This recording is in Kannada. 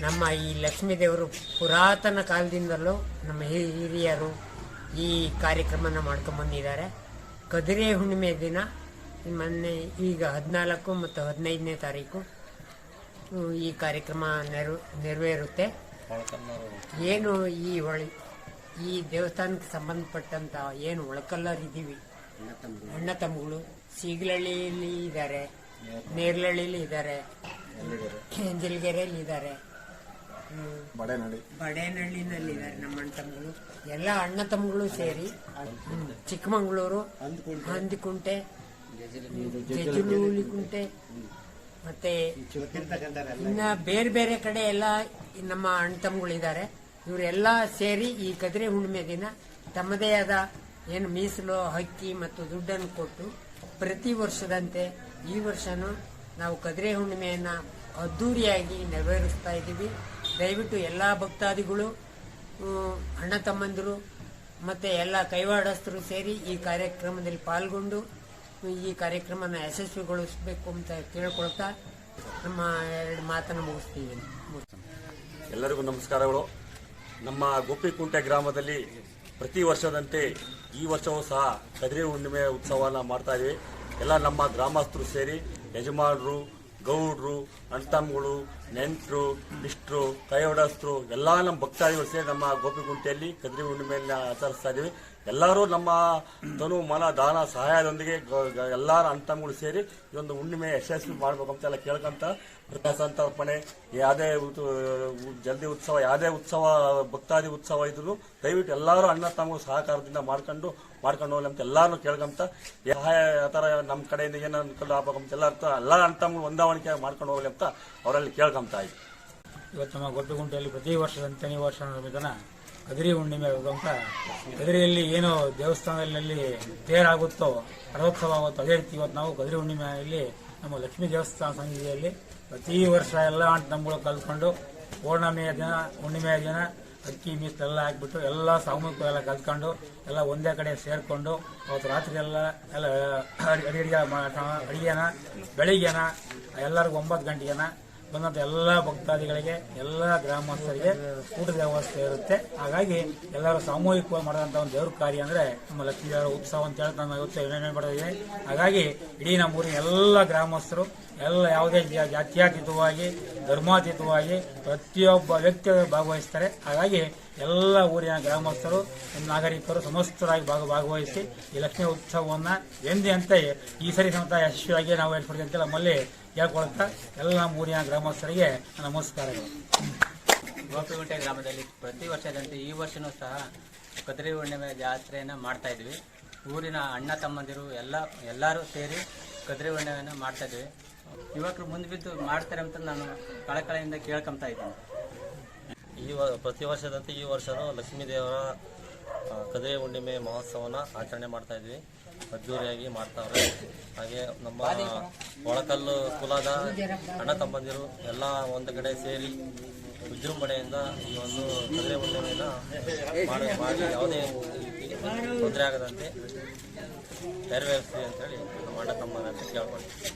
ನಮ್ಮ ಈ ಲಕ್ಷ್ಮೀ ದೇವರು ಪುರಾತನ ಕಾಲದಿಂದಲೂ ನಮ್ಮ ಹಿರಿಯರು ಈ ಕಾರ್ಯಕ್ರಮನ ಮಾಡ್ಕೊಂಡ್ಬಂದಿದ್ದಾರೆ. ಕದಿರೆ ಹುಣ್ಣಿಮೆ ದಿನ ಮೊನ್ನೆ ಈಗ 14 ಮತ್ತು 15ನೇ ತಾರೀಕು ಈ ಕಾರ್ಯಕ್ರಮ ನೆರವೇರುತ್ತೆ. ಏನು ಈ ದೇವಸ್ಥಾನಕ್ಕೆ ಸಂಬಂಧಪಟ್ಟಂತ ಏನು ಒಳಕಲ್ಲರಿದ್ದೀವಿ ಅಣ್ಣ ತಮ್ಮಗಳು ಸೀಗಲಹಳ್ಳಿಯಲ್ಲಿ ಇದ್ದಾರೆ, ನೇರ್ಲಹಳ್ಳಿಯಲ್ಲಿ ಇದ್ದಾರೆ, ಎಂಜಲ್ಗೆರೆಯಲ್ಲಿ ಇದ್ದಾರೆ, ಬಡೇನಹಳ್ಳಿನಲ್ಲಿದ್ದಾರೆ ನಮ್ಮ ಅಣ್ಣ ತಮ್ಮಗಳು. ಎಲ್ಲ ಅಣ್ಣ ತಮ್ಮಗಳು ಸೇರಿ ಚಿಕ್ಕಮಂಗ್ಳೂರು, ಹಂದಿಕುಂಟೆ, ಜಜ್ಜುಲುಕುಂಟೆ ಮತ್ತೆ ಇನ್ನ ಬೇರೆ ಬೇರೆ ಕಡೆ ಎಲ್ಲ ನಮ್ಮ ಅಣ್ಣ ತಮ್ಮಗಳಿದ್ದಾರೆ. ಇವರೆಲ್ಲ ಸೇರಿ ಈ ಕದಿರೆ ಹುಣ್ಣಿಮೆ ದಿನ ತಮ್ಮದೇ ಆದ ಏನು ಮೀಸಲು ಅಕ್ಕಿ ಮತ್ತು ದುಡ್ಡನ್ನು ಕೊಟ್ಟು ಪ್ರತಿ ವರ್ಷದಂತೆ ಈ ವರ್ಷನೂ ನಾವು ಕದಿರೆ ಹುಣ್ಣಿಮೆಯನ್ನ ಅದ್ದೂರಿಯಾಗಿ ನೆರವೇರಿಸ್ತಾ ಇದ್ದೀವಿ. ದಯವಿಟ್ಟು ಎಲ್ಲ ಭಕ್ತಾದಿಗಳು, ಅಣ್ಣ ತಮ್ಮಂದಿರು ಮತ್ತೆ ಎಲ್ಲ ಕೈವಾಡಸ್ಥರು ಸೇರಿ ಈ ಕಾರ್ಯಕ್ರಮದಲ್ಲಿ ಪಾಲ್ಗೊಂಡು ಈ ಕಾರ್ಯಕ್ರಮನ ಯಶಸ್ವಿಗೊಳಿಸಬೇಕು ಅಂತ ಕೇಳ್ಕೊಳ್ತಾ ನಮ್ಮ 2 ಮಾತನ್ನು ಮುಗಿಸ್ತೀವಿ. ಎಲ್ಲರಿಗೂ ನಮಸ್ಕಾರಗಳು. ನಮ್ಮ ಗೋಪಿಕುಂಟೆ ಗ್ರಾಮದಲ್ಲಿ ಪ್ರತಿ ವರ್ಷದಂತೆ ಈ ವರ್ಷವೂ ಸಹ ಕದಿರೆ ಹುಣ್ಣಿಮೆ ಉತ್ಸವನ ಮಾಡ್ತಾ ಇದ್ದೀವಿ. ಎಲ್ಲ ನಮ್ಮ ಗ್ರಾಮಸ್ಥರು ಸೇರಿ ಯಜಮಾನರು, ಗೌಡ್ರು, ಅಣ್ತಮ್ಮಗಳು, ನೆಂಟರು, ಇಷ್ಟರು, ಕೈವಾಡಸ್ಥರು ಎಲ್ಲ ನಮ್ಮ ಭಕ್ತಾದಿಗಳು ಸೇರಿ ನಮ್ಮ ಗೋಪಿಕುಂಟೆಯಲ್ಲಿ ಕದಿರೆ ಹುಣ್ಣಿಮೆಯನ್ನು ಆಚರಿಸ್ತಾ ಇದ್ದೀವಿ. ಎಲ್ಲರೂ ನಮ್ಮ ತನು ಮನ ದಾನ ಸಹಾಯದೊಂದಿಗೆ ಎಲ್ಲರ ಅಣ್ತಮ್ಮಗಳು ಸೇರಿ ಇದೊಂದು ಹುಣ್ಣಿಮೆ ಯಶಸ್ವಿ ಮಾಡ್ಬೇಕಂತ ಎಲ್ಲ ಕೇಳ್ಕೊಂತ ಸಂತರ್ಪಣೆ ಯಾವುದೇ ಜಲ್ದಿ ಉತ್ಸವ, ಯಾವುದೇ ಉತ್ಸವ, ಭಕ್ತಾದಿ ಉತ್ಸವ ಇದ್ರು ದಯವಿಟ್ಟು ಎಲ್ಲರೂ ಅಣ್ಣ ತಮ್ಮಗಳು ಸಹಕಾರದಿಂದ ಮಾಡ್ಕೊಂಡು ಹೋಗ್ಲಿ ಅಂತ ಎಲ್ಲಾರು ಕೇಳ್ಕೊಂತ ಸಹಾಯ ಆತರ ನಮ್ಮ ಕಡೆಯಿಂದ ಏನು ಅನ್ಕೊಂಡು ಆಗ್ಬೇಕಂತ ಎಲ್ಲ ಅಣ್ಣ ತಮ್ಮಗಳು ಹೊಂದಾವಣಿಕೆ ಮಾಡ್ಕೊಂಡು ಹೋಗ್ಲಿ ಅಂತ ಅವರಲ್ಲಿ ಕೇಳ್ಕೊಂತ ಇದ್ವಿ. ಇವತ್ತು ನಮ್ಮ ಗೋಪಿಕುಂಟೆಯಲ್ಲಿ ಪ್ರತಿ ವರ್ಷದಂತೆ ಈ ವರ್ಷ ಕದಿರೆ ಹುಣ್ಣಿಮೆ ಅಂತ ಕದಿರೆಯಲ್ಲಿ ಏನು ದೇವಸ್ಥಾನದಲ್ಲಿ ತೇರಾಗುತ್ತೋ, ರಥೋತ್ಸವ ಆಗುತ್ತೋ, ಅದೇ ರೀತಿ ಇವತ್ತು ನಾವು ಕದಿರೆ ಹುಣ್ಣಿಮೆಯಲ್ಲಿ ನಮ್ಮ ಲಕ್ಷ್ಮೀ ದೇವಸ್ಥಾನ ಸನ್ನಿಧಿಯಲ್ಲಿ ಪ್ರತಿ ವರ್ಷ ಎಲ್ಲ ಅಣ್ಣ ತಮ್ಮಗಳು ಕಲ್ತ್ಕೊಂಡು ಪೌರ್ಣಮಿಯ ದಿನ, ಹುಣ್ಣಿಮೆಯ ದಿನ ಅಕ್ಕಿ ಮೀಸಲೆಲ್ಲ ಹಾಕ್ಬಿಟ್ಟು ಎಲ್ಲ ಸಾಮೂಹಿಕ ಕಲ್ತ್ಕೊಂಡು ಎಲ್ಲ ಒಂದೇ ಕಡೆ ಸೇರ್ಕೊಂಡು ಅವತ್ತು ರಾತ್ರಿ ಎಲ್ಲ ಅಡಿಗೆನ ಬೆಳಿಗ್ಗೆನ ಎಲ್ಲರಿಗೂ 9 ಗಂಟೆಗೆನ ಬಂದಂತ ಎಲ್ಲ ಭಕ್ತಾದಿಗಳಿಗೆ, ಎಲ್ಲ ಗ್ರಾಮಸ್ಥರಿಗೆ ಊಟದ ವ್ಯವಸ್ಥೆ ಇರುತ್ತೆ. ಹಾಗಾಗಿ ಎಲ್ಲರೂ ಸಾಮೂಹಿಕವಾಗಿ ಮಾಡಿದಂಥ ಒಂದು ದೇವ್ರ ಕಾರ್ಯ ಅಂದ್ರೆ ನಮ್ಮ ಲಕ್ಷ್ಮೀ ದೇವರ ಉತ್ಸವ ಅಂತ ಹೇಳ್ತಾ ನಾವು ಏನೇನು ಮಾಡಿದ್ದೀವಿ. ಹಾಗಾಗಿ ಇಡೀ ನಮ್ಮ ಊರಿನ ಎಲ್ಲ ಗ್ರಾಮಸ್ಥರು ಎಲ್ಲ ಯಾವುದೇ ಜಾತ್ಯಾತೀತವಾಗಿ, ಧರ್ಮಾತೀತವಾಗಿ ಪ್ರತಿಯೊಬ್ಬ ವ್ಯಕ್ತಿ ಭಾಗವಹಿಸ್ತಾರೆ. ಹಾಗಾಗಿ ಎಲ್ಲ ಊರಿನ ಗ್ರಾಮಸ್ಥರು, ನಾಗರಿಕರು ಸಮಸ್ತರಾಗಿ ಭಾಗವಹಿಸಿ ಈ ಲಕ್ಷ್ಮೀ ಉತ್ಸವವನ್ನು ಎಂದಿನಂತೆ ಈ ಸರಿ ಸಮೇತ ಯಶಸ್ವಿಯಾಗಿ ನಾವು ಹೇಳ್ಕೊಡ್ತೀವಿ ಅಂತ ನಮ್ಮಲ್ಲಿ ಹೇಳ್ಕೊಳ್ತಾ ಎಲ್ಲ ಊರಿನ ಗ್ರಾಮಸ್ಥರಿಗೆ ನಮಸ್ಕಾರಗಳು. ಗೋಪಿಕುಂಟೆ ಗ್ರಾಮದಲ್ಲಿ ಪ್ರತಿ ವರ್ಷದಂತೆ ಈ ವರ್ಷನೂ ಸಹ ಕದಿರೆ ಹುಣ್ಣಿಮೆ ಜಾತ್ರೆಯನ್ನು ಮಾಡ್ತಾ ಇದ್ವಿ. ಊರಿನ ಅಣ್ಣ ತಮ್ಮಂದಿರು ಎಲ್ಲರೂ ಸೇರಿ ಕದಿರೆ ಹುಣ್ಣಿಮೆಯನ್ನು ಮಾಡ್ತಾ ಇದ್ವಿ. ಯುವಕರು ಮುಂದೆ ಬಿದ್ದು ಮಾಡ್ತಾರೆ ಅಂತ ನಾನು ಕಳಕಳಿಯಿಂದ ಕೇಳ್ಕೊಂತ ಇದ್ದೀನಿ. ಪ್ರತಿ ವರ್ಷದಂತೆ ಈ ವರ್ಷನೂ ಲಕ್ಷ್ಮೀ ದೇವರ ಕದಿರೆ ಹುಣ್ಣಿಮೆ ಮಹೋತ್ಸವನ ಆಚರಣೆ ಮಾಡ್ತಾ ಇದ್ವಿ. ಅದ್ದೂರಿಯಾಗಿ ಮಾಡ್ತಾವ್ರೆ. ಹಾಗೆ ನಮ್ಮ ಒಳಕಲ್ಲು ಕುಲದ ಅಣ್ಣ ತಮ್ಮಂದಿರು ಎಲ್ಲ ಒಂದು ಕಡೆ ಸೇರಿ ವಿಜೃಂಭಣೆಯಿಂದ ಈ ಒಂದು ಕದಿರೆ ಹುಣ್ಣಿಮೆಯನ್ನು ಮಾಡಿ ಯಾವುದೇ ತೊಂದರೆ ಆಗದಂತೆ ನೆರವೇರಿಸ್ತೀವಿ ಅಂತೇಳಿ ನಮ್ಮ ಅಣ್ಣ ತಮ್ಮಂತ ಕೇಳ್ಕೊಳ್ತೀವಿ.